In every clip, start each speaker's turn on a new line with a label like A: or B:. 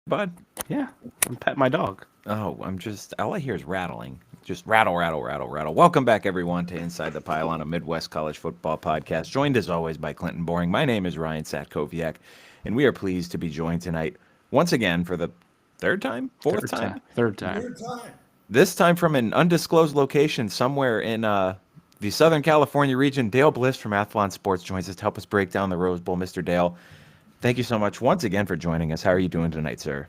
A: bud?
B: Yeah, I'm pet my dog.
A: Oh, I'm just, all I hear is rattling. Just rattle, rattle, rattle, rattle. Welcome back, everyone, to Inside the Pylon, a Midwest college football podcast, joined as always by Clinton Boring. My name is Ryan Satkoviak, and we are pleased to be joined tonight once again for the third time, fourth
B: Third time.
A: time,
B: Third time.
C: Third time.
A: this time from an undisclosed location somewhere in the Southern California region. Dale Bliss from Athlon Sports joins us to help us break down the Rose Bowl. Mr. Dale, thank you so much once again for joining us. How are you doing tonight, sir?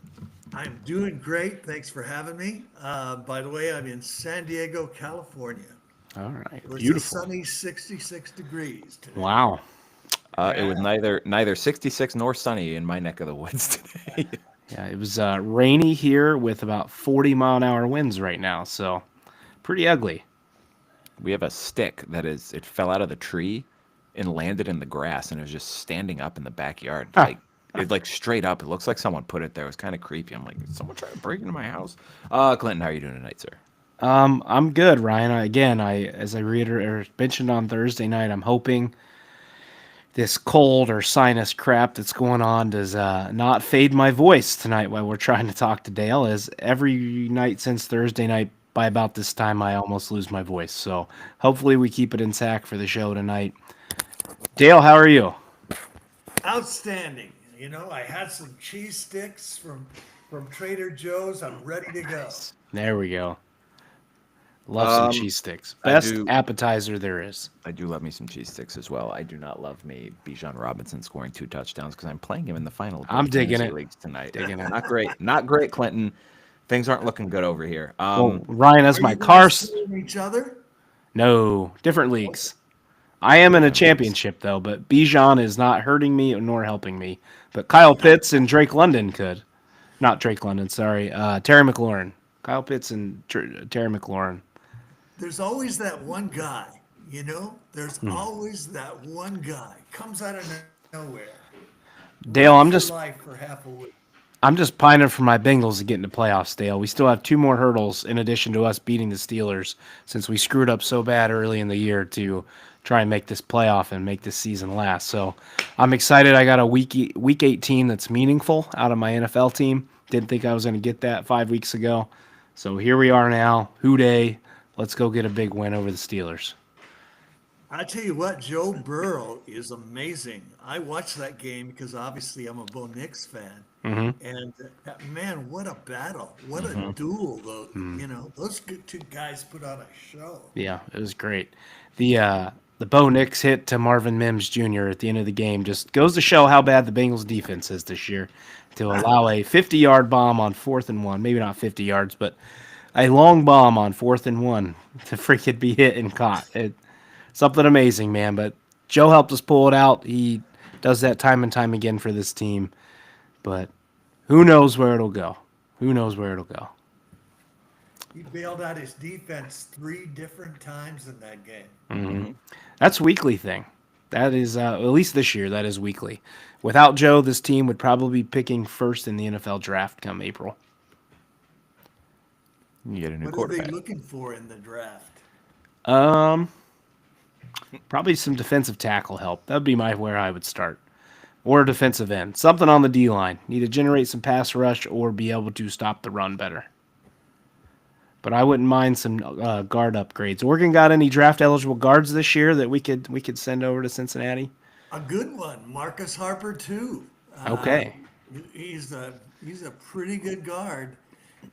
C: I'm doing great. Thanks for having me. By the way, I'm in San Diego, California,
B: All right.
C: where it's a
B: Beautiful.
C: sunny 66 degrees today.
B: Wow.
A: It was
C: Yeah.
A: neither 66 nor sunny in my neck of the woods today.
B: Yeah, it was rainy here with about 40-mile-an-hour winds right now, so pretty ugly.
A: We have a stick that is it fell out of the tree and landed in the grass and it was just standing up in the backyard.
B: Huh.
A: Like straight up. It looks like someone put it there. It was kind of creepy. I'm like, is someone trying to break into my house? Clinton, how are you doing tonight, sir?
B: I'm good, Ryan. As I mentioned on Thursday night, I'm hoping this cold or sinus crap that's going on does not fade my voice tonight while we're trying to talk to Dale. As every night since Thursday night, by about this time, I almost lose my voice. So hopefully we keep it intact for the show tonight. Dale, how are you?
C: Outstanding. I had some cheese sticks from Trader Joe's. I'm ready to go.
A: Nice.
B: There we go. Love some cheese sticks.
A: I
B: Best
A: do.
B: appetizer there is.
A: I do love me some cheese sticks as well. I do not love me Bijan Robinson scoring 2 touchdowns because I'm playing him in the final of
B: I'm
A: both
B: digging
A: fantasy
B: it.
A: leagues tonight.
B: Digging it.
A: Not great. Not great, Clinton. Things aren't looking good over here.
B: Well, Ryan, as
C: Are
B: my
C: you guys
B: car.
C: seeing each other?
B: No, different leagues. I am in a
A: Different leagues.
B: championship though, but Bijan is not hurting me nor helping me. But Kyle Pitts and Drake London could. Not Drake London, sorry. Terry McLaurin. Kyle Pitts and Terry McLaurin.
C: There's always that one guy. There's always that one guy comes out of nowhere,
B: Dale,
C: wrecks your life for half a week.
B: I'm just pining for my Bengals to get into playoffs, Dale. We still have two more hurdles in addition to us beating the Steelers since we screwed up so bad early in the year to try and make this playoff and make this season last. So I'm excited. I got a week 18 that's meaningful out of my NFL team. Didn't think I was going to get that 5 weeks ago. So here we are now. Who day? Let's go get a big win over the Steelers.
C: I tell you what, Joe Burrow is amazing. I watched that game because obviously I'm a Bo Nix fan, and man, what a battle! What a duel! Those two guys put on a show.
B: Yeah, it was great. The Bo Nix hit to Marvin Mims Jr. at the end of the game just goes to show how bad the Bengals defense is this year to allow a 50-yard bomb on 4th and 1. Maybe not 50 yards, but a long bomb on 4th and 1 to freaking be hit and caught. Something amazing, man. But Joe helped us pull it out. He does that time and time again for this team. But who knows where it'll go? Who knows where it'll go?
C: He bailed out his defense 3 different times in that game.
B: That's a weekly thing. That is at least this year. That is weekly. Without Joe, this team would probably be picking first in the NFL draft come April.
A: You get a new
C: What are they
A: quarterback.
C: looking for in the draft?
B: Um, Probably some defensive tackle help. That would be where I would start, or a defensive end. Something on the D line. Need to generate some pass rush or be able to stop the run better. But I wouldn't mind some guard upgrades. Oregon got any draft eligible guards this year that we could send over to Cincinnati?
C: A good one, Marcus Harper too.
B: Okay.
C: He's a pretty good guard,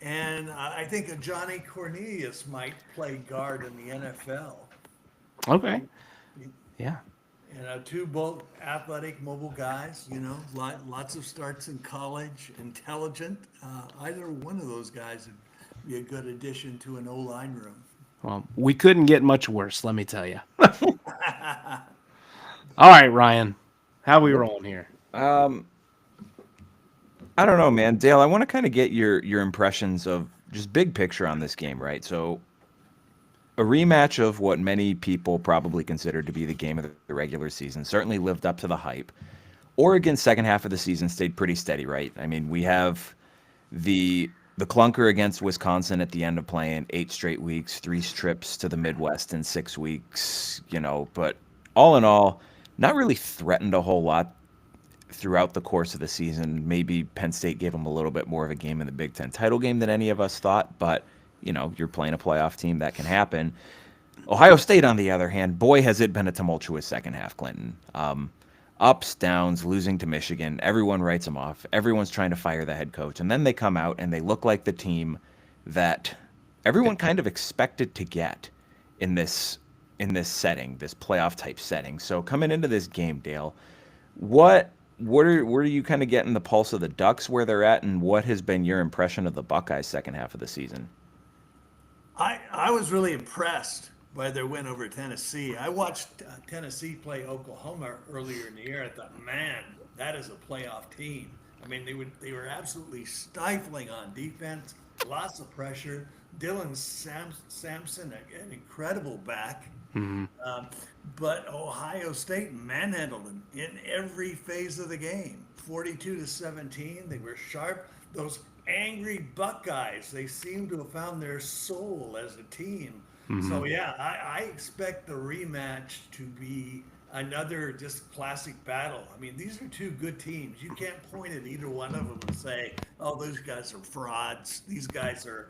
C: and I think Johnny Cornelius might play guard in the NFL.
B: Okay. Yeah.
C: Two both athletic, mobile guys. Lots of starts in college, intelligent. Either one of those guys would be a good addition to an O line room.
B: Well, we couldn't get much worse, let me tell you. All right, Ryan. How we rolling here?
A: I don't know, man. Dale, I want to kind of get your impressions of just big picture on this game, right? So a rematch of what many people probably consider to be the game of the regular season certainly lived up to the hype. Oregon's second half of the season stayed pretty steady, right? I mean, we have the clunker against Wisconsin at the end of playing 8 straight weeks, 3 trips to the Midwest in 6 weeks, but all in all, not really threatened a whole lot throughout the course of the season. Maybe Penn State gave them a little bit more of a game in the Big Ten title game than any of us thought, but you're playing a playoff team, that can happen. Ohio State, on the other hand, boy, has it been a tumultuous second half, Clinton. Ups, downs, losing to Michigan. Everyone writes them off. Everyone's trying to fire the head coach. And then they come out and they look like the team that everyone kind of expected to get in this setting, this playoff type setting. So coming into this game, Dale, what are you kind of getting the pulse of the Ducks where they're at, and what has been your impression of the Buckeyes second half of the season?
C: I was really impressed by their win over Tennessee. I watched Tennessee play Oklahoma earlier in the year. I thought, man, that is a playoff team. I mean, they were absolutely stifling on defense, lots of pressure. Dylan Sampson, an incredible back. But Ohio State manhandled them in every phase of the game. 42-17, they were sharp. Those angry Buckeyes, they seem to have found their soul as a team. So yeah, I expect the rematch to be another just classic battle. I mean, these are two good teams. You can't point at either one of them and say, oh, those guys are frauds. These guys are,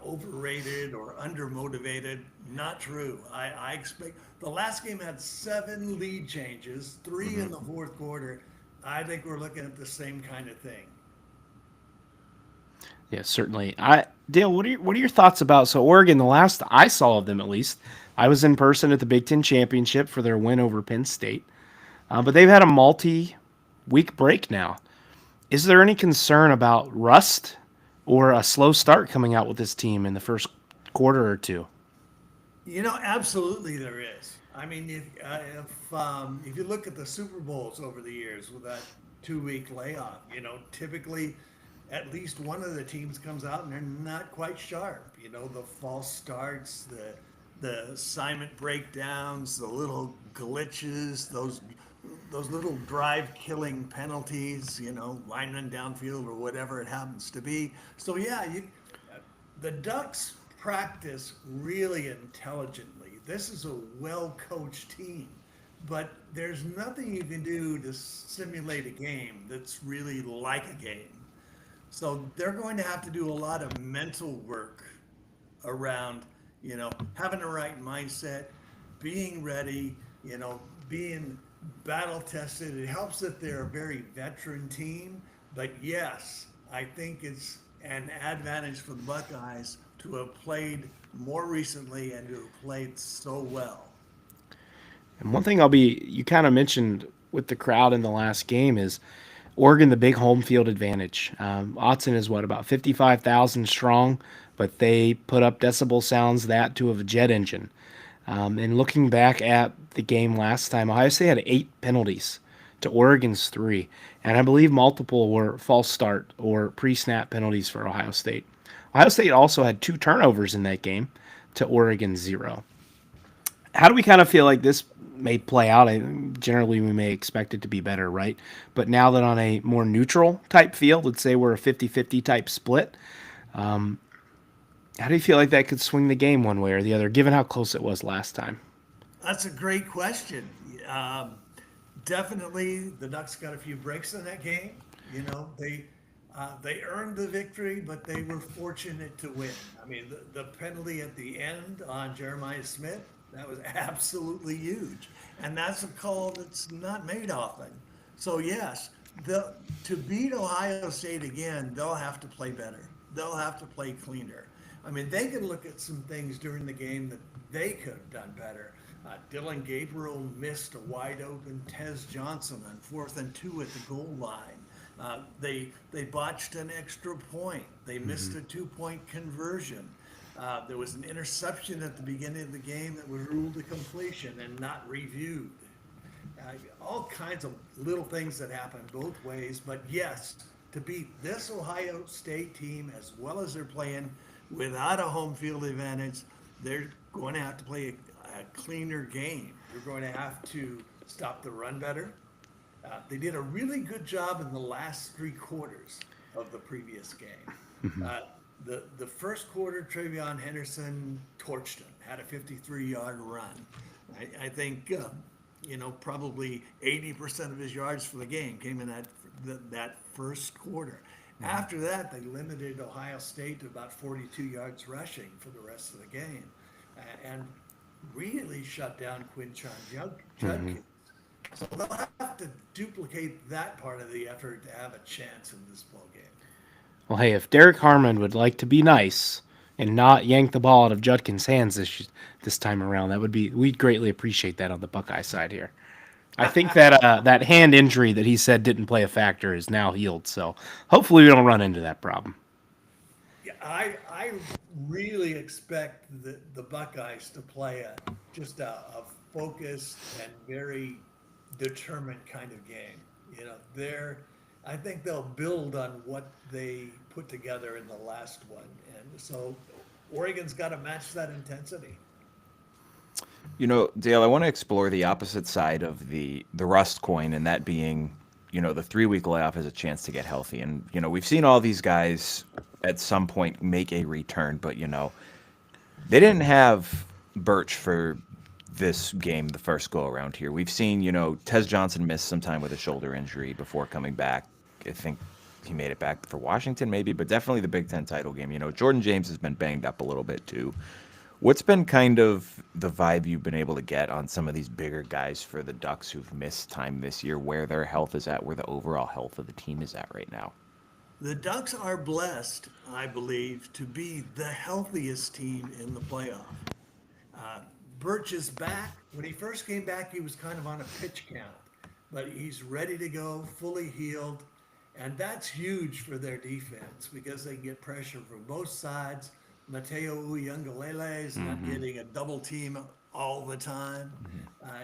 C: overrated or undermotivated. Not true. I expect the last game had 7 lead changes, 3 in the fourth quarter. I think we're looking at the same kind of thing.
B: Yeah, certainly. Dale, what are your thoughts about Oregon? The last I saw of them, at least, I was in person at the Big Ten Championship for their win over Penn State, but they've had a multi-week break now. Is there any concern about rust or a slow start coming out with this team in the first quarter or two?
C: Absolutely there is. I mean, if you look at the Super Bowls over the years with that 2-week layoff, typically at least one of the teams comes out and they're not quite sharp. The false starts, the assignment breakdowns, the little glitches, those little drive killing penalties, lineman downfield or whatever it happens to be. So yeah, the Ducks practice really intelligently. This is a well-coached team, but there's nothing you can do to simulate a game that's really like a game. So they're going to have to do a lot of mental work around, having the right mindset, being ready, being battle tested. It helps that they're a very veteran team, but yes, I think it's an advantage for the Buckeyes to have played more recently and to have played so well.
B: And one thing you kind of mentioned with the crowd in the last game is Oregon, the big home field advantage. Autzen is about 55,000 strong, but they put up decibel sounds that to a jet engine. And looking back at the game last time, Ohio State had 8 penalties to Oregon's 3. And I believe multiple were false start or pre-snap penalties for Ohio State. Ohio State also had 2 turnovers in that game to Oregon's 0. How do we kind of feel like this may play out? Generally, we may expect it to be better, right? But now that on a more neutral type field, let's say we're a 50-50 type split, how do you feel like that could swing the game one way or the other, given how close it was last time?
C: That's a great question. Definitely, the Ducks got a few breaks in that game. They earned the victory, but they were fortunate to win. I mean, the penalty at the end on Jeremiah Smith, that was absolutely huge. And that's a call that's not made often. So yes, to beat Ohio State again, they'll have to play better. They'll have to play cleaner. I mean, they can look at some things during the game that they could have done better. Dylan Gabriel missed a wide open Tez Johnson on 4th and 2 at the goal line. They botched an extra point. They missed a 2-point conversion. There was an interception at the beginning of the game that was ruled a completion and not reviewed. All kinds of little things that happen both ways. But yes, to beat this Ohio State team as well as they're playing without a home field advantage, they're going to have to play a cleaner game. They're going to have to stop the run better. They did a really good job in the last 3 quarters of the previous game. The first quarter, Travion Henderson torched him, had a 53-yard run. I think probably 80% of his yards for the game came in that first quarter. After that, they limited Ohio State to about 42 yards rushing for the rest of the game, and really shut down Judkins. So they'll have to duplicate that part of the effort to have a chance in this ball game.
B: Well, hey, if Derek Harmon would like to be nice and not yank the ball out of Judkins' hands this time around, we'd greatly appreciate that on the Buckeye side here. I think that that hand injury that he said didn't play a factor is now healed, so hopefully we don't run into that problem.
C: Yeah, I really expect the Buckeyes to play just a focused and very determined kind of game. I think they'll build on what they put together in the last one, and so Oregon's got to match that intensity.
A: Dale, I want to explore the opposite side of the Rust coin, and that being, the 3 week layoff has a chance to get healthy. And we've seen all these guys at some point make a return, but they didn't have Birch for this game the first go around here. We've seen, Tez Johnson miss some time with a shoulder injury before coming back. I think he made it back for Washington maybe, but definitely the Big Ten title game. Jordan James has been banged up a little bit too. What's been kind of the vibe you've been able to get on some of these bigger guys for the Ducks who've missed time this year, where their health is at, where the overall health of the team is at right now?
C: The Ducks are blessed, I believe, to be the healthiest team in the playoff. Uh, Birch is back. When he first came back, he was kind of on a pitch count, but he's ready to go, fully healed, and that's huge for their defense because they get pressure from both sides. Mateo Uiagalelei is not getting a double team all the time.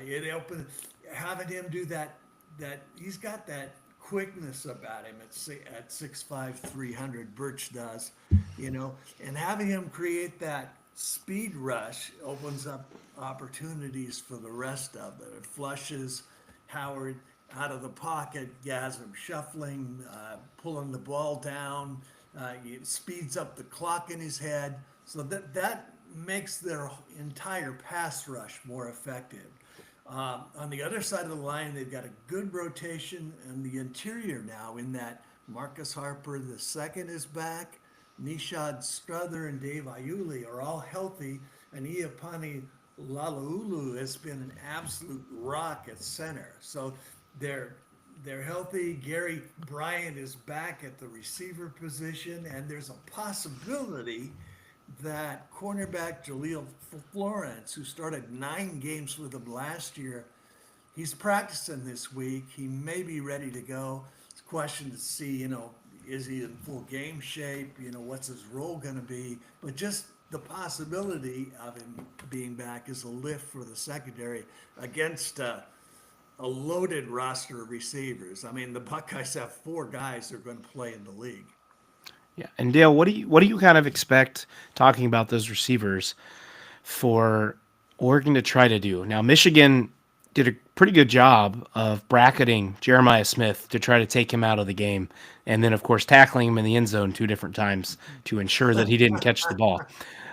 C: It opened having him do that. That he's got that quickness about him at 6'5", 300. Birch does, and having him create that speed rush opens up opportunities for the rest of it. It flushes Howard out of the pocket, has him shuffling, pulling the ball down. It speeds up the clock in his head, so that makes their entire pass rush more effective. On the other side of the line, they've got a good rotation in the interior now. In that Marcus Harper the second is back, Nishad Strother and Dave Ayuli are all healthy, and Iapani Lalaulu has been an absolute rock at center. So they're healthy. Gary Bryant is back at the receiver position, and there's a possibility that cornerback Jaleel Florence, who started 9 games with them last year, he's practicing this week. He may be ready to go. It's a question to see, is he in full game shape? What's his role going to be? But just the possibility of him being back is a lift for the secondary against a loaded roster of receivers. I mean, the Buckeyes have 4 guys that are going to play in the league.
B: Yeah, and Dale, what do you kind of expect talking about those receivers for Oregon to try to do? Now, Michigan did a pretty good job of bracketing Jeremiah Smith to try to take him out of the game, and then of course tackling him in the end zone 2 different times to ensure that he didn't catch the ball.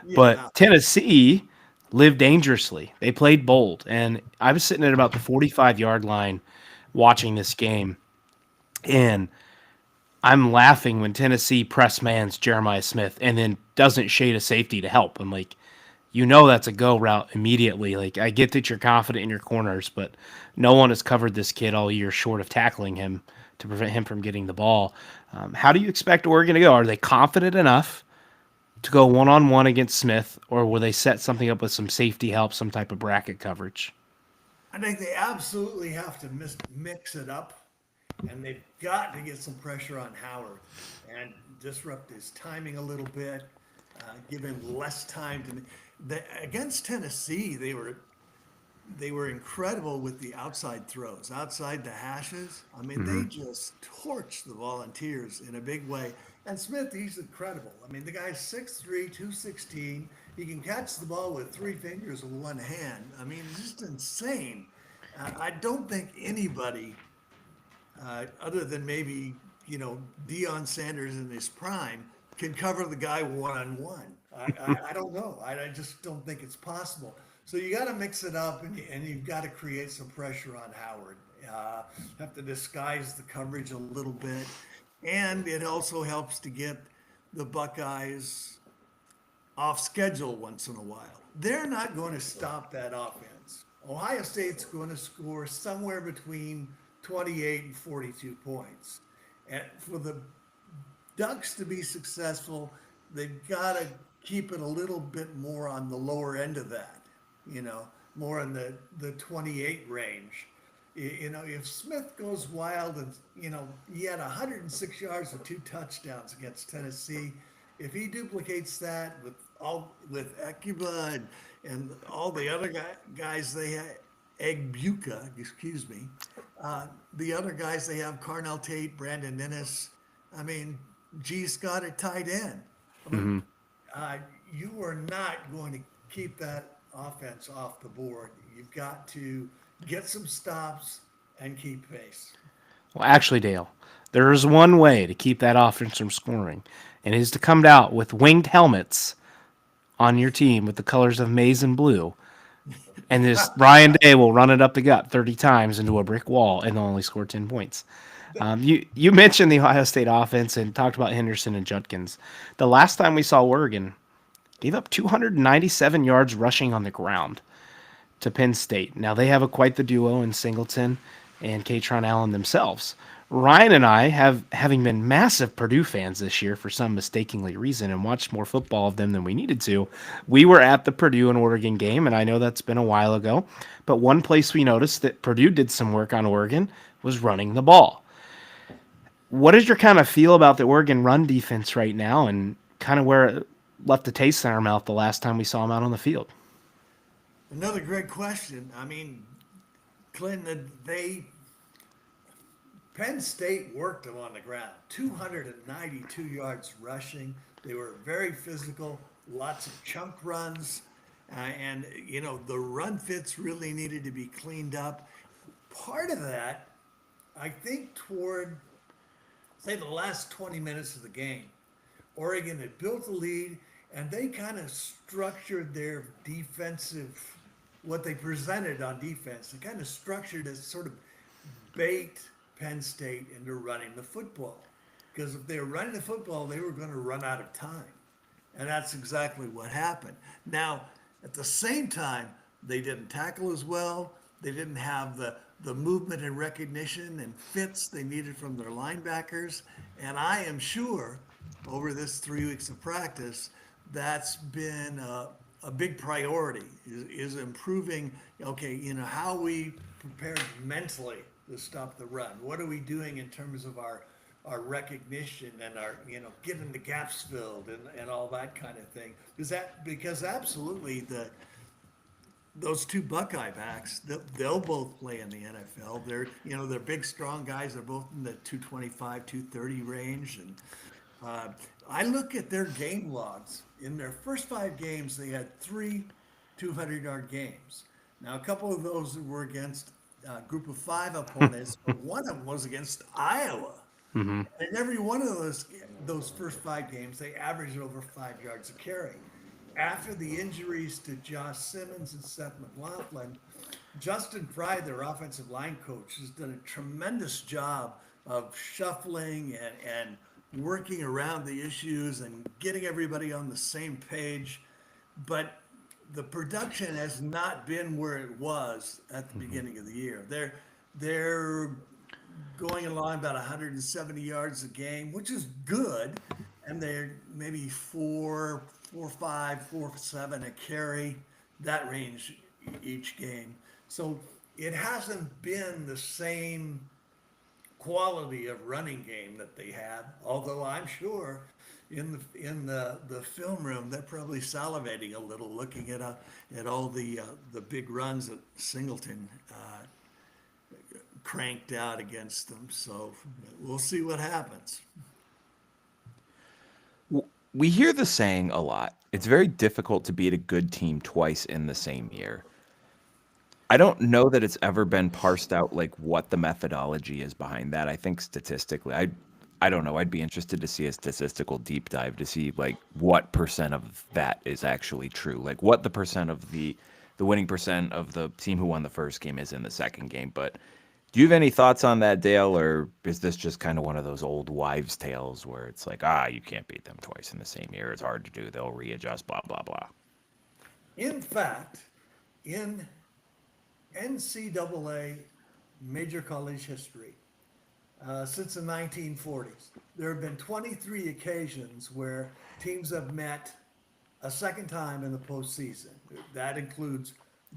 C: Yeah.
B: But Tennessee lived dangerously. They played bold, and I was sitting at about the 45-yard line watching this game, and I'm laughing when Tennessee press mans Jeremiah Smith and then doesn't shade a safety to help. I'm like, that's a go route immediately. Like, I get that you're confident in your corners, but no one has covered this kid all year short of tackling him to prevent him from getting the ball. How do you expect Oregon to go? Are they confident enough to go one-on-one against Smith, or will they set something up with some safety help, some type of bracket coverage?
C: I think they absolutely have to mix it up, and they've got to get some pressure on Howard and disrupt his timing a little bit, give him less time against Tennessee, they were incredible with the outside throws, outside the hashes. I mean, they just torched the Volunteers in a big way. And Smith, he's incredible. I mean, the guy's 6'3", 216. He can catch the ball with 3 fingers with one hand. I mean, it's just insane. I don't think anybody, other than maybe, Deion Sanders in his prime, can cover the guy one-on-one. I don't know. I just don't think it's possible. So you got to mix it up, and you've got to create some pressure on Howard. Have to disguise the coverage a little bit, and it also helps to get the Buckeyes off schedule once in a while. They're not going to stop that offense. Ohio State's going to score somewhere between 28 and 42 points. And for the Ducks to be successful, they've got to keep it a little bit more on the lower end of that, you know, more in the 28 range. You know, if Smith goes wild and, you know, he had 106 yards and 2 touchdowns against Tennessee, if he duplicates that with Ekuba and all the other guys they have, Egbuka, excuse me, the other guys they have, Carnell Tate, Brandon Innes, I mean, G. Scott at tight end. I mean, you are not going to keep that offense off the board. You've got to get some stops and keep pace.
B: Well, actually, Dale, there is one way to keep that offense from scoring, and it is to come out with winged helmets on your team with the colors of maize and blue. And this Ryan Day will run it up the gut 30 times into a brick wall and they'll only score 10 points. You mentioned the Ohio State offense and talked about Henderson and Judkins. The last time we saw Oregon gave up 297 yards rushing on the ground to Penn State. Now they have quite the duo in Singleton and Katron Allen themselves. Ryan and I having been massive Purdue fans this year for some mistakenly reason and watched more football of them than we needed to. We were at the Purdue and Oregon game, and I know that's been a while ago, but one place we noticed that Purdue did some work on Oregon was running the ball. What is your kind of feel about the Oregon run defense right now and kind of where it left a taste in our mouth the last time we saw them out on the field?
C: Another great question. I mean, Clinton, Penn State worked them on the ground, 292 yards rushing. They were very physical, lots of chunk runs, and you know the run fits really needed to be cleaned up. Part of that, I think, toward say the last 20 minutes of the game, Oregon had built a lead, and they kind of structured their defensive, what they presented on defense. They kind of structured as sort of bait Penn State into running the football. Because if they were running the football, they were going to run out of time. And that's exactly what happened. Now, at the same time, they didn't tackle as well. They didn't have the movement and recognition and fits they needed from their linebackers. And I am sure over this 3 weeks of practice, that's been a big priority is improving, okay, you know, how we prepared mentally to stop the run. What are we doing in terms of our recognition and our, you know, getting the gaps filled and all that kind of thing? Because absolutely those two Buckeye backs, they'll both play in the NFL. They're big, strong guys. They're both in the 225, 230 range. And I look at their game logs. In their first 5 games, they had 3 200-yard games. Now, a couple of those were against group of 5 opponents, but one of them was against Iowa. And every one of those first 5 games, they averaged over 5 yards a carry. After the injuries to Josh Simmons and Seth McLaughlin, Justin Fry, their offensive line coach, has done a tremendous job of shuffling and working around the issues and getting everybody on the same page. But the production has not been where it was at the beginning of the year. They're going along about 170 yards a game, which is good, and they're maybe 4.5, 4.7 a carry, that range each game. So it hasn't been the same quality of running game that they had, although I'm sure in the film room they're probably salivating a little looking at all the big runs that Singleton cranked out against them. So we'll see what happens.
A: We hear the saying a lot. It's very difficult to beat a good team twice in the same year. I don't know that it's ever been parsed out like what the methodology is behind that. I think statistically, I don't know. I'd be interested to see a statistical deep dive to see like what % of that is actually true. Like what the % of the the winning percent of the team who won the first game is in the second game. But do you have any thoughts on that, Dale, or is this just kind of one of those old wives' tales where it's like, you can't beat them twice in the same year. It's hard to do. They'll readjust, blah, blah, blah.
C: In fact, in NCAA major college history, since the 1940s, there have been 23 occasions where teams have met a second time in the postseason. That includes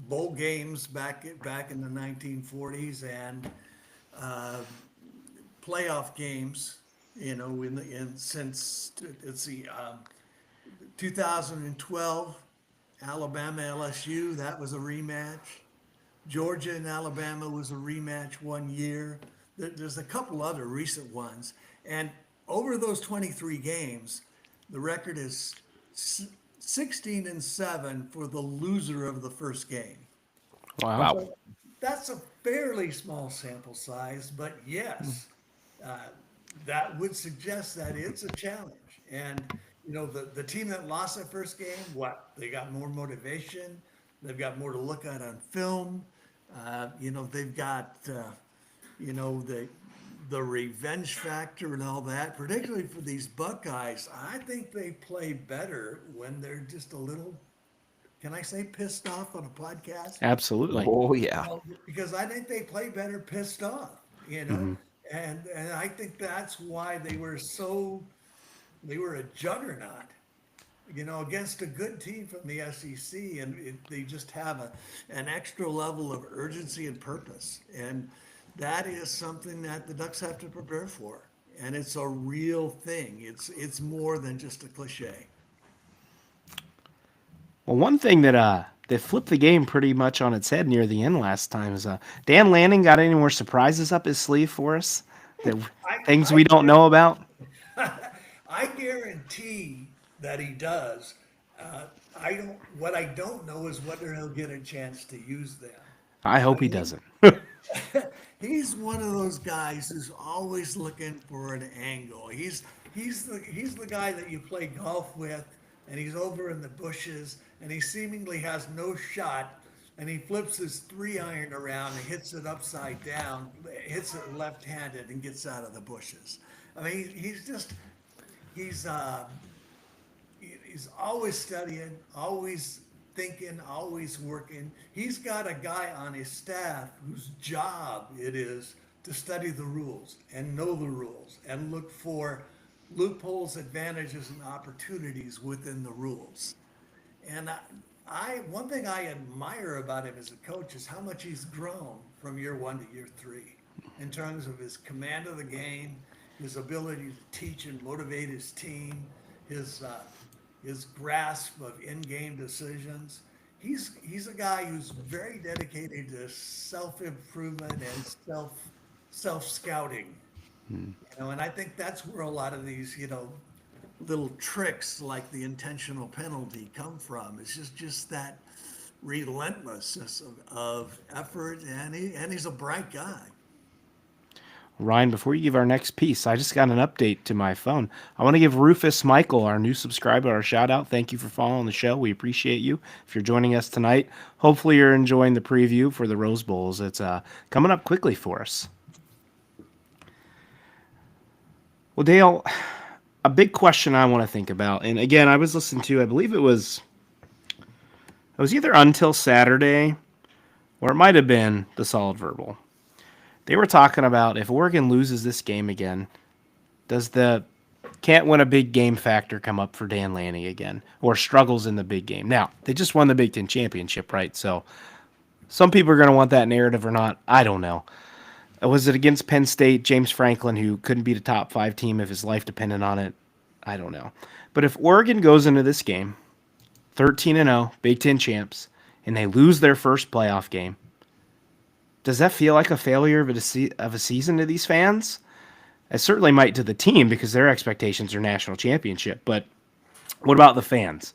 C: bowl games back in the 1940s and playoff games. In since let's see, 2012, Alabama LSU, that was a rematch. Georgia and Alabama was a rematch one year. There's a couple other recent ones. And over those 23 games, the record is 16-7 for the loser of the first game.
B: Wow.
A: Wow.
C: So that's a fairly small sample size, but yes, uh, that would suggest that it's a challenge. And the team that lost that first game, what they got more motivation, they've got more to look at on film. They've got the revenge factor and all that. Particularly for these Buckeyes, I think they play better when they're just a little. Can I say pissed off on a podcast?
B: Absolutely.
A: Oh, yeah.
C: Because I think they play better pissed off, and I think that's why they were a juggernaut, against a good team from the SEC, and they just have an extra level of urgency and purpose, and that is something that the Ducks have to prepare for, and it's a real thing. It's more than just a cliche.
B: Well, one thing that flipped the game pretty much on its head near the end last time is Dan Lanning got any more surprises up his sleeve for us? That
C: I,
B: things
C: I
B: we don't know about?
C: I guarantee that he does. I don't. What I don't know is whether he'll get a chance to use them.
B: I
C: I
B: hope he
C: mean,
B: doesn't.
C: he's one of those guys who's always looking for an angle. He's the guy that you play golf with, and he's over in the bushes, and he seemingly has no shot, and he flips his 3-iron around and hits it upside down, hits it left-handed, and gets out of the bushes. I mean, he's he's always studying, always thinking, always working. He's got a guy on his staff whose job it is to study the rules and know the rules and look for loopholes, advantages, and opportunities within the rules. And one thing I admire about him as a coach is how much he's grown from year one to year three in terms of his command of the game, his ability to teach and motivate his team, his uh, his grasp of in-game decisions. He's a guy who's very dedicated to self-improvement and self scouting. And I think that's where a lot of these little tricks like the intentional penalty come from. It's just that relentlessness of effort, and he's a bright guy.
B: Ryan, before you give our next piece, I just got an update to my phone. I want to give Rufus Michael, our new subscriber, our shout out. Thank you for following the show. We appreciate you. If you're joining us tonight, hopefully you're enjoying the preview for the Rose Bowls. It's coming up quickly for us. Well, Dale, a big question I want to think about, and again, I was listening to, I believe it was either Until Saturday or it might have been the Solid Verbal. They were talking about if Oregon loses this game again, does the can't win a big game factor come up for Dan Lanning again, or struggles in the big game? Now, they just won the Big Ten championship, right? So some people are going to want that narrative or not. I don't know. Was it against Penn State, James Franklin, who couldn't beat a top 5 team if his life depended on it? I don't know. But if Oregon goes into this game 13-0, Big Ten champs, and they lose their first playoff game, does that feel like a failure of a season to these fans? It certainly might to the team because their expectations are national championship. But what about the fans?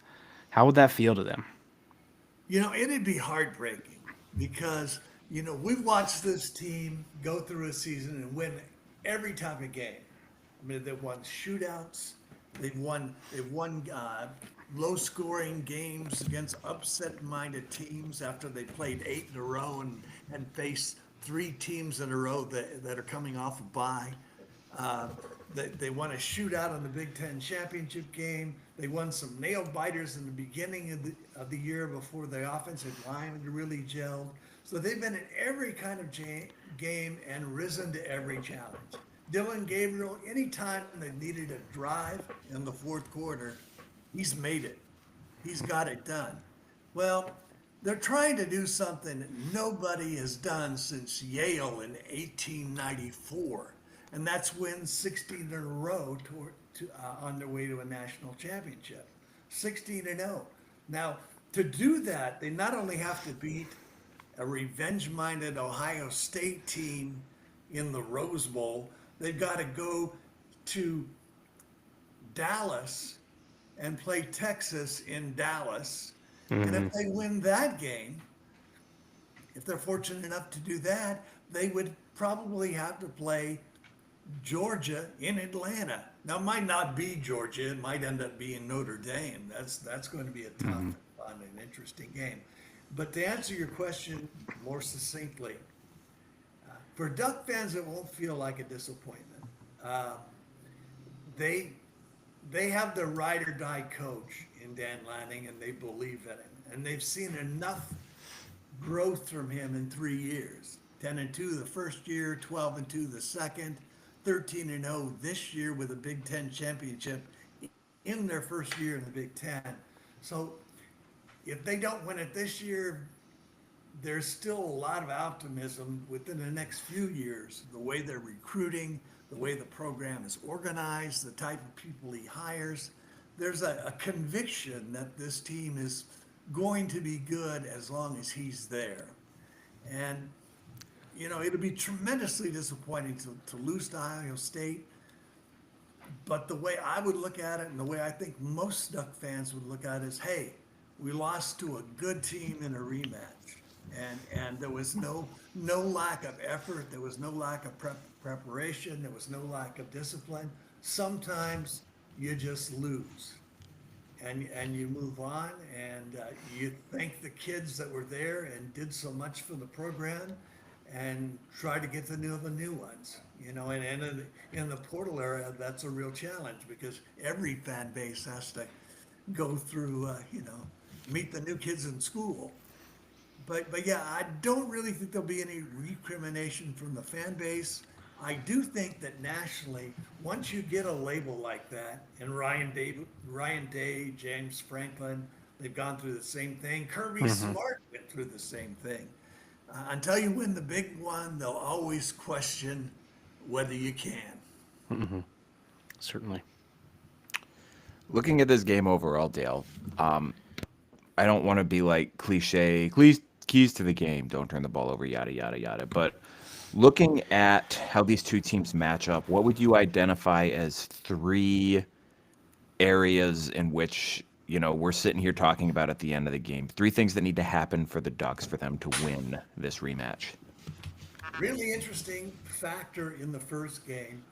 B: How would that feel to them?
C: It'd be heartbreaking because, we've watched this team go through a season and win every type of game. I mean, they've won shootouts, They've won low-scoring games against upset-minded teams after they played 8 in a row and faced 3 teams in a row that are coming off a bye. Uh, they won a shootout in the Big Ten championship game. They won some nail biters in the beginning of the year before the offensive line had really gelled. So they've been in every kind of game and risen to every challenge. Dylan Gabriel, anytime they needed a drive in the fourth quarter, he's made it. He's got it done. Well, they're trying to do something that nobody has done since Yale in 1894, and that's win 16 in a row on their way to a national championship. 16-0. Now, to do that, they not only have to beat a revenge-minded Ohio State team in the Rose Bowl, they've got to go to Dallas and play Texas in Dallas. And if they win that game, if they're fortunate enough to do that, they would probably have to play Georgia in Atlanta. Now, it might not be Georgia. It might end up being Notre Dame. That's going to be a tough, fun, and interesting game. But to answer your question more succinctly, for Duck fans, it won't feel like a disappointment. They they have the ride or die coach in Dan Lanning, and they believe in him, and they've seen enough growth from him in 3 years. 10-2 the first year, 12-2 the second, 13-0 this year with a Big Ten championship in their first year in the Big Ten. So if they don't win it this year, there's still a lot of optimism within the next few years. The way they're recruiting, the way the program is organized, the type of people he hires. There's a conviction that this team is going to be good as long as he's there. And, you know, it'll be tremendously disappointing to lose to Ohio State. But the way I would look at it, and the way I think most Duck fans would look at it, is, hey, we lost to a good team in a rematch. And there was no lack of effort. There was no lack of preparation. There was no lack of discipline. Sometimes you just lose, and you move on, and you thank the kids that were there and did so much for the program, and try to get the new ones. You know, and in the portal era, that's a real challenge because every fan base has to go through, meet the new kids in school. But yeah, I don't really think there'll be any recrimination from the fan base. I do think that nationally, once you get a label like that, and Ryan Day, James Franklin, they've gone through the same thing. Kirby Smart went through the same thing. Until you win the big one, they'll always question whether you can.
B: Certainly.
A: Looking at this game overall, Dale, I don't want to be like cliche, keys to the game, don't turn the ball over, yada, yada, yada. But looking at how these two teams match up, what would you identify as three areas in which, we're sitting here talking about at the end of the game? Three things that need to happen for the Ducks for them to win this rematch.
C: Really interesting factor in the first game.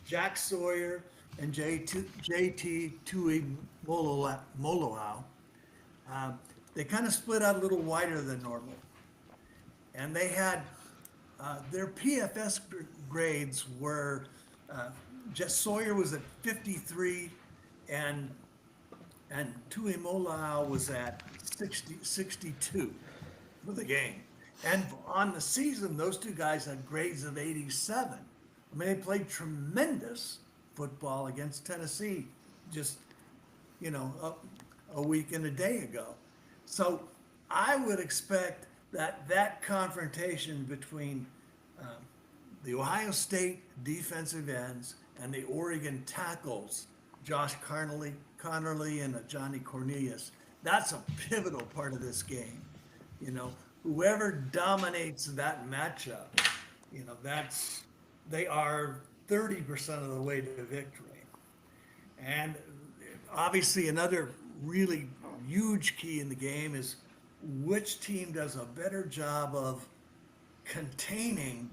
C: Jack Sawyer and JT Tuimoloau, they kind of split out a little wider than normal. And they had their PFS grades were just Sawyer was at 53 and Tuimoloau was at 62 for the game. And on the season, those two guys had grades of 87. I mean, they played tremendous football against Tennessee just, a week and a day ago. So I would expect that confrontation between the Ohio State defensive ends and the Oregon tackles, Josh Connerly and Johnny Cornelius, that's a pivotal part of this game. Whoever dominates that matchup, they are 30% of the way to victory. And obviously another really huge key in the game is which team does a better job of containing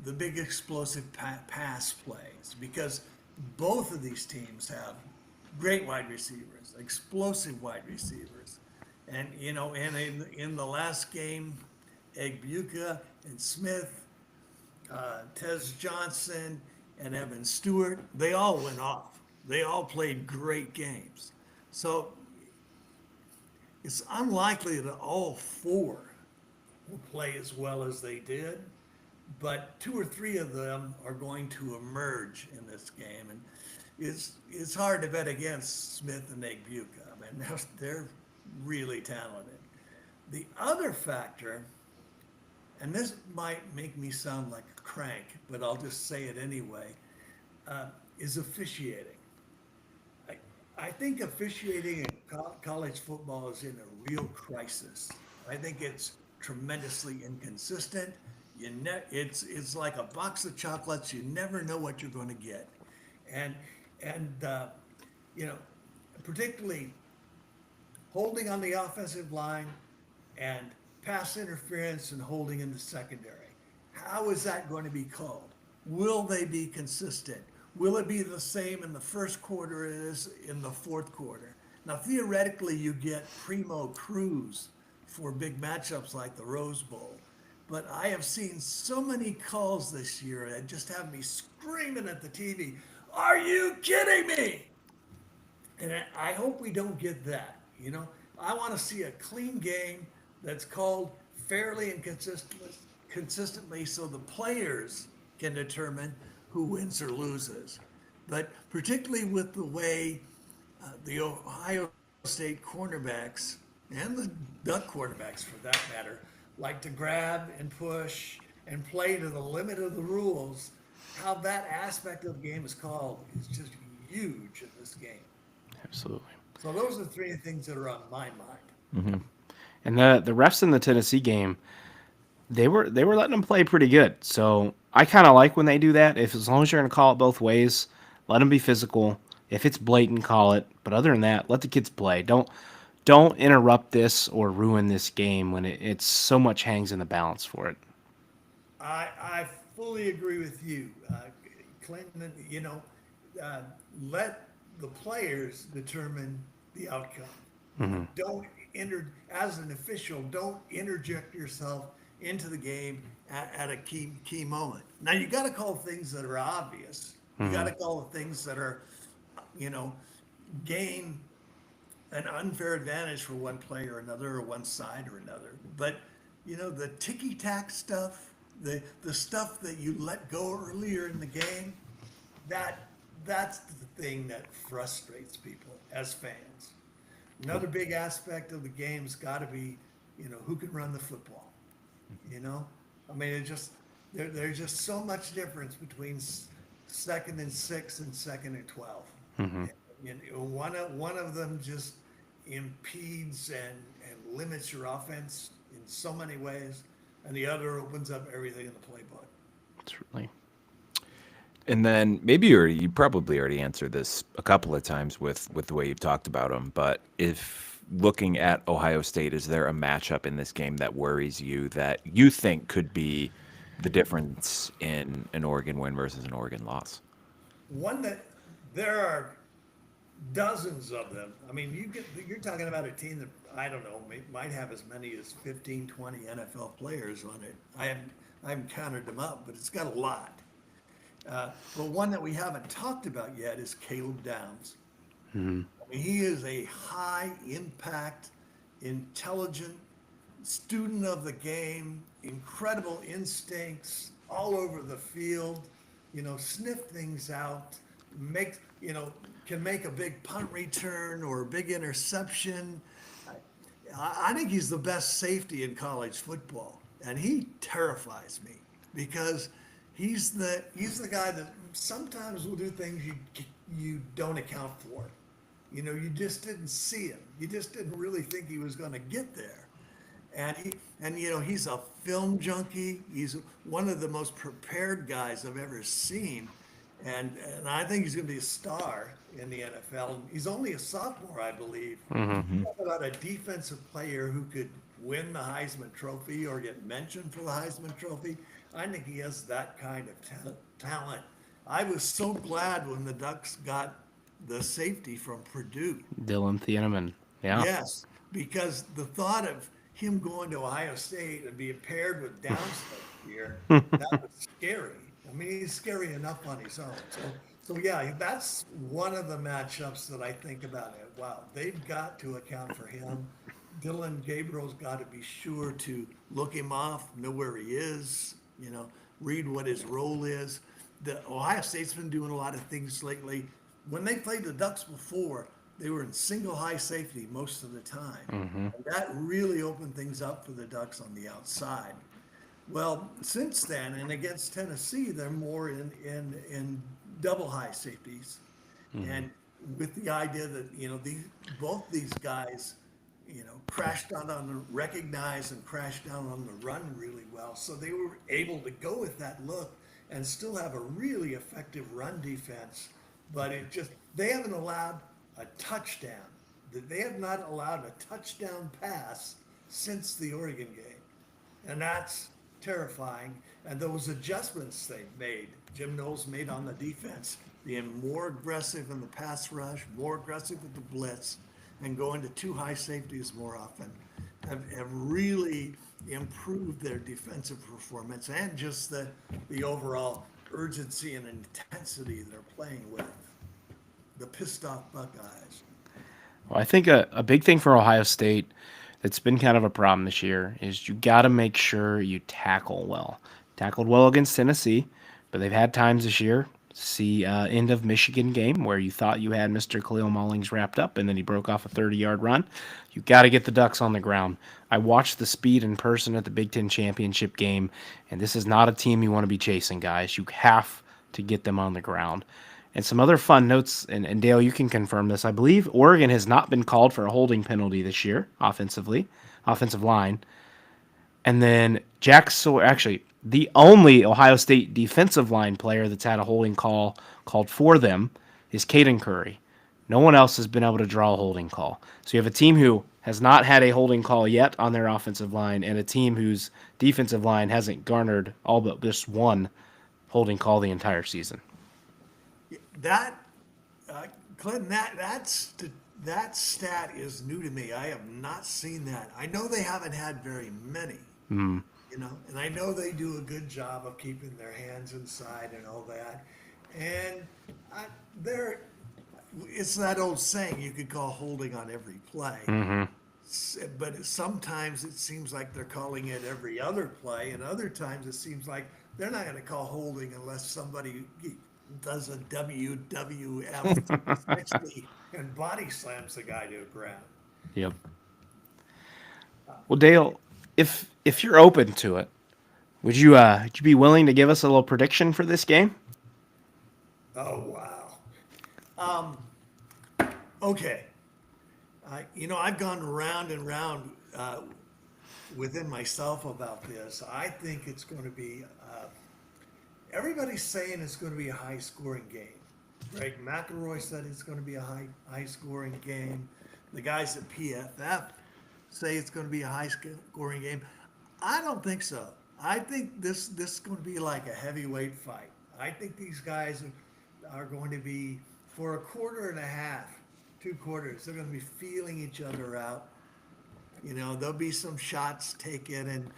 C: the big explosive pass plays, because both of these teams have great wide receivers, explosive wide receivers. And, and in the last game, Egbuka and Smith, Tez Johnson and Evan Stewart, they all went off. They all played great games. So it's unlikely that all four will play as well as they did, but two or three of them are going to emerge in this game. And it's hard to bet against Smith and Egbuka. I mean, they're really talented. The other factor, and this might make me sound like a crank, but I'll just say it anyway, is officiating. I think officiating in college football is in a real crisis. I think it's tremendously inconsistent. It's like a box of chocolates. You never know what you're going to get, and and you know, particularly holding on the offensive line and pass interference and holding in the secondary. How is that going to be called? Will they be consistent? Will it be the same in the first quarter as in the fourth quarter? Now, theoretically, you get primo crews for big matchups like the Rose Bowl. But I have seen so many calls this year that just have me screaming at the TV, are you kidding me? And I hope we don't get that. I want to see a clean game that's called fairly and consistently so the players can determine who wins or loses. But particularly with the way the Ohio State cornerbacks and the Duck quarterbacks, for that matter, like to grab and push and play to the limit of the rules, how that aspect of the game is called is just huge in this game.
B: Absolutely.
C: So those are the three things that are on my mind.
B: Mm-hmm. And the refs in the Tennessee game, they were letting them play pretty good. So I kind of like when they do that. If as long as you're going to call it both ways, let them be physical. If it's blatant, call it. But other than that, let the kids play. Don't interrupt this or ruin this game when it's so much hangs in the balance for it.
C: I fully agree with you, Clinton. Let the players determine the outcome.
B: Mm-hmm.
C: Don't as an official, don't interject yourself into the game at a key moment. Now you got to call things that are obvious. You got to call the things that are, gain an unfair advantage for one player or another, or one side or another. But the ticky tack stuff, the stuff that you let go earlier in the game, that's the thing that frustrates people as fans. Another big aspect of the game's got to be, who can run the football. I mean, there's just so much difference between 2nd and 6 and 2nd and 12.
B: Mm-hmm.
C: One of them just impedes and limits your offense in so many ways, and the other opens up everything in the playbook.
B: Certainly.
A: And then maybe you probably already answered this a couple of times with the way you've talked about them, but if looking at Ohio State, is there a matchup in this game that worries you that you think could be the difference in an Oregon win versus an Oregon loss?
C: One that there are dozens of them. I mean, you're talking about a team that, I don't know, might have as many as 15, 20 NFL players on it. I haven't counted them up, but it's got a lot. But one that we haven't talked about yet is Caleb Downs.
B: Mm-hmm.
C: I mean, he is a high impact, intelligent student of the game, incredible instincts all over the field, sniff things out, can make a big punt return or a big interception. I think he's the best safety in college football, and he terrifies me because he's the guy that sometimes will do things you don't account for. You just didn't see him. You just didn't really think he was going to get there. And he's a film junkie. He's one of the most prepared guys I've ever seen. And I think he's going to be a star in the NFL. He's only a sophomore, I believe.
B: Mm-hmm.
C: Talk about a defensive player who could win the Heisman Trophy or get mentioned for the Heisman Trophy. I think he has that kind of talent. I was so glad when the Ducks got the safety from Purdue.
B: Dylan Thieneman. Yeah.
C: Yes, because the thought of him going to Ohio State and being paired with Downs next year, that was scary. I mean, he's scary enough on his own. So yeah, that's one of the matchups that I think about it. Wow, they've got to account for him. Dylan Gabriel's got to be sure to look him off, know where he is, read what his role is. The Ohio State's been doing a lot of things lately. When they played the Ducks before, they were in single high safety most of the time. And that really opened things up for the Ducks on the outside. Well, since then, and against Tennessee, they're more in double high safeties, and with the idea that both these guys, crashed down on the recognize and crashed down on the run really well, so they were able to go with that look and still have a really effective run defense. But they haven't allowed a touchdown. They have not allowed a touchdown pass since the Oregon game, and that's terrifying. And those adjustments they've made, Jim Knowles made on the defense, being more aggressive in the pass rush, more aggressive with the blitz, and going to two high safeties more often, have really improved their defensive performance and just the overall urgency and intensity they're playing with. The pissed off Buckeyes.
B: Well, I think a big thing for Ohio State that's been kind of a problem this year is you got to make sure you tackle well. Tackled well against Tennessee, but they've had times this year. See end of Michigan game where you thought you had Mr. Khalil Mullings wrapped up and then he broke off a 30-yard run. You got to get the Ducks on the ground. I watched the speed in person at the Big Ten Championship game, and this is not a team you want to be chasing, guys. You have to get them on the ground. And some other fun notes, and Dale, you can confirm this. I believe Oregon has not been called for a holding penalty this year, offensive line. And then Jack Sawyer, actually, the only Ohio State defensive line player that's had a holding call called for them is Caden Curry. No one else has been able to draw a holding call. So you have a team who has not had a holding call yet on their offensive line and a team whose defensive line hasn't garnered all but just one holding call the entire season.
C: That, Clinton, that stat is new to me. I have not seen that. I know they haven't had very many, and I know they do a good job of keeping their hands inside and all that. And it's that old saying, you could call holding on every play. But sometimes it seems like they're calling it every other play, and other times it seems like they're not going to call holding unless somebody does a WWF 60 and body slams the guy to the ground.
B: Yep. Well, Dale, if you're open to it, would you be willing to give us a little prediction for this game?
C: Oh wow. Okay. I've gone round and round within myself about this. I think it's going to be. Everybody's saying it's going to be a high-scoring game. Greg McElroy said it's going to be a high-scoring game. The guys at PFF say it's going to be a high-scoring game. I don't think so. I think this is going to be like a heavyweight fight. I think these guys are going to be, for a quarter and a half, 2 quarters, they're going to be feeling each other out. There'll be some shots taken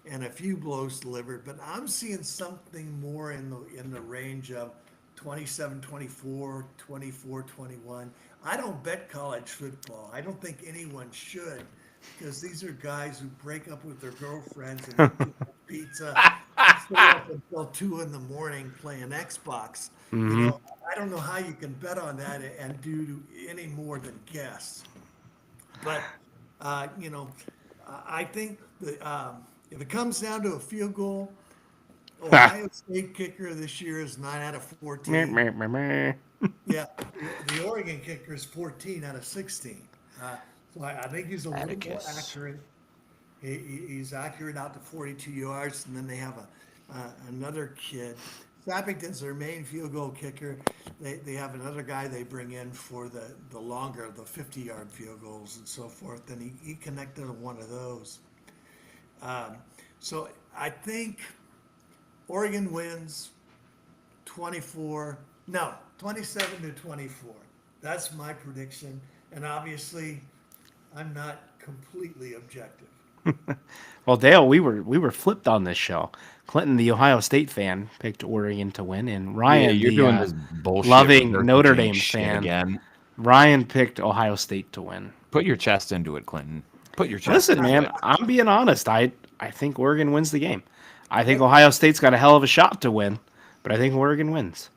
C: and a few blows delivered, but I'm seeing something more in the range of 27-24, 24-21. I don't bet college football. I don't think anyone should, because these are guys who break up with their girlfriends and eat pizza, stay up until 2 a.m. playing Xbox. I don't know how you can bet on that and do any more than guess. But I think that if it comes down to a field goal, Ohio State kicker this year is 9 out of 14. Yeah, the Oregon kicker is 14 out of 16. So I think he's a little more accurate. He's accurate out to 42 yards, and then they have another kid. Sappington's their main field goal kicker. They have another guy they bring in for the longer, the 50-yard field goals and so forth, and he connected on one of those. So I think Oregon wins 27-24. That's my prediction. And obviously, I'm not completely objective.
B: Well, Dale, we were flipped on this show. Clinton, the Ohio State fan, picked Oregon to win, and
A: Yeah,
B: Ryan,
A: you're
B: the
A: doing this bullshit
B: loving
A: reverse
B: Notre
A: jinx
B: Dame
A: shit
B: fan,
A: again.
B: Ryan picked Ohio State to win.
A: Put your chest into it, Clinton. Put your chest
B: Listen,
A: into
B: man,
A: it.
B: I'm being honest. I think Oregon wins the game. I think Ohio State's got a hell of a shot to win, but I think Oregon wins.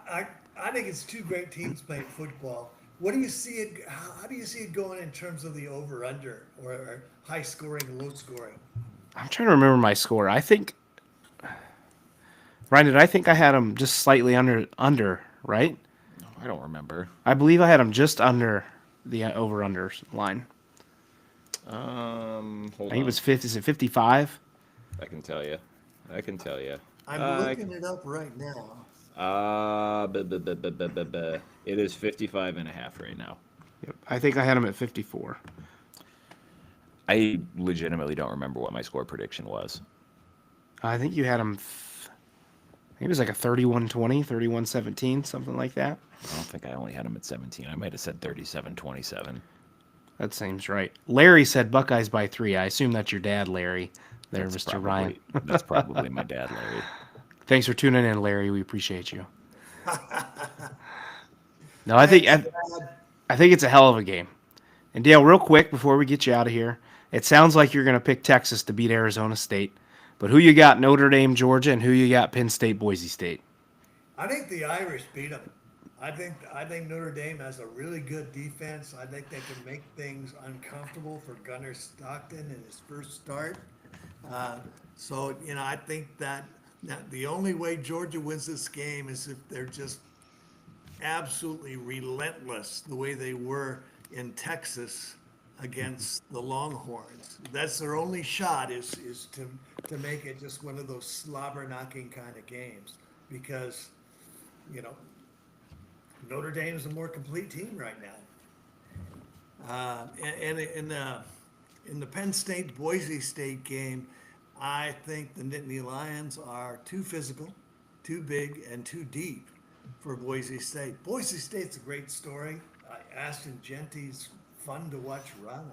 C: I think it's two great teams playing football. What do you see it? How do you see it going in terms of the over/under or high scoring, low scoring?
B: I'm trying to remember my score. I think, Ryan, did I think I had them just slightly under, right?
A: I don't remember.
B: I believe I had them just under the over/under line.
A: Hold
B: I think it was 50. Is it 55?
A: I can tell you.
C: I'm looking it up right now.
A: It is 55.5 right now.
B: Yep. I think I had them at 54.
A: I legitimately don't remember what my score prediction was.
B: I think you had them. I think it was like a 31-20, 31-17, something like that.
A: I don't think I only had them at 17. I might have said 37-27.
B: That seems right. Larry said Buckeyes by 3. I assume that's your dad, Larry. There,
A: That's
B: Mr. Ryan.
A: That's probably my dad, Larry.
B: Thanks for tuning in, Larry. We appreciate you. No, I think it's a hell of a game. And Dale, real quick before we get you out of here, it sounds like you're going to pick Texas to beat Arizona State. But who you got, Notre Dame, Georgia, and who you got, Penn State, Boise State?
C: I think the Irish beat them. I think Notre Dame has a really good defense. I think they can make things uncomfortable for Gunnar Stockton in his first start. So I think that the only way Georgia wins this game is if they're just absolutely relentless the way they were in Texas against the Longhorns. That's their only shot is to make it just one of those slobber knocking kind of games because Notre Dame is a more complete team right now. And in the Penn State Boise State game, I think the Nittany Lions are too physical, too big, and too deep for Boise State. Boise State's a great story. Ashton Genty's fun to watch run.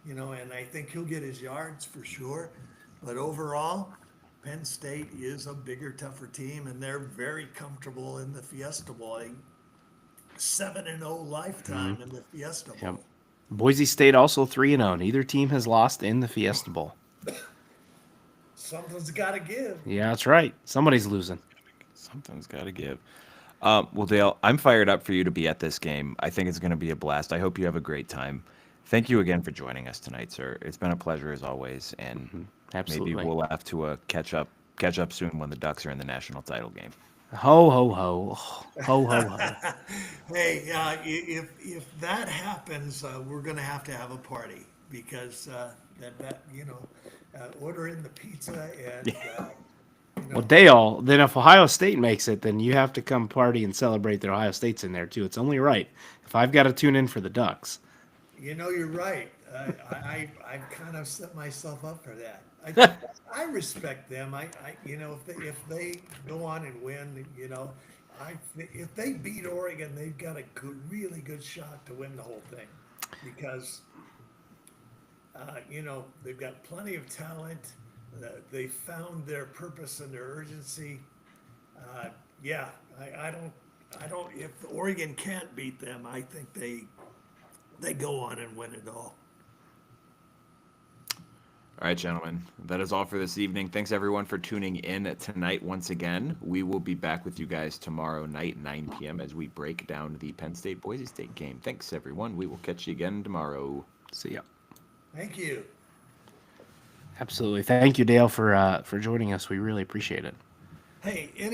C: And I think he'll get his yards for sure. But overall, Penn State is a bigger, tougher team, and they're very comfortable in the Fiesta Bowl. 7-0 lifetime in the Fiesta Bowl.
B: Yep. Boise State also 3-0. Neither team has lost in the Fiesta Bowl.
C: Something's got to give.
B: Yeah, that's right. Somebody's losing.
A: Something's got to give. Well, Dale, I'm fired up for you to be at this game. I think it's going to be a blast. I hope you have a great time. Thank you again for joining us tonight, sir. It's been a pleasure as always, and
B: Absolutely.
A: maybe we'll have to catch up soon when the Ducks are in the national title game.
B: Ho, ho, ho. Ho, ho, ho.
C: Hey, if that happens, we're going to have a party because ordering the pizza and.
B: Well, Dale, then if Ohio State makes it, then you have to come party and celebrate that Ohio State's in there, too. It's only right. If I've got to tune in for the Ducks.
C: You're right. I've kind of set myself up for that. I respect them. If they go on and win, if they beat Oregon, they've got a really good shot to win the whole thing because, they've got plenty of talent. They found their purpose and their urgency. I don't. If Oregon can't beat them, I think they go on and win it all.
A: All right, gentlemen, that is all for this evening. Thanks, everyone, for tuning in tonight once again. We will be back with you guys tomorrow night, 9 p.m., as we break down the Penn State-Boise State game. Thanks, everyone. We will catch you again tomorrow.
B: See ya.
C: Thank you.
B: Absolutely. Thank you, Dale, for joining us. We really appreciate it.
C: Hey,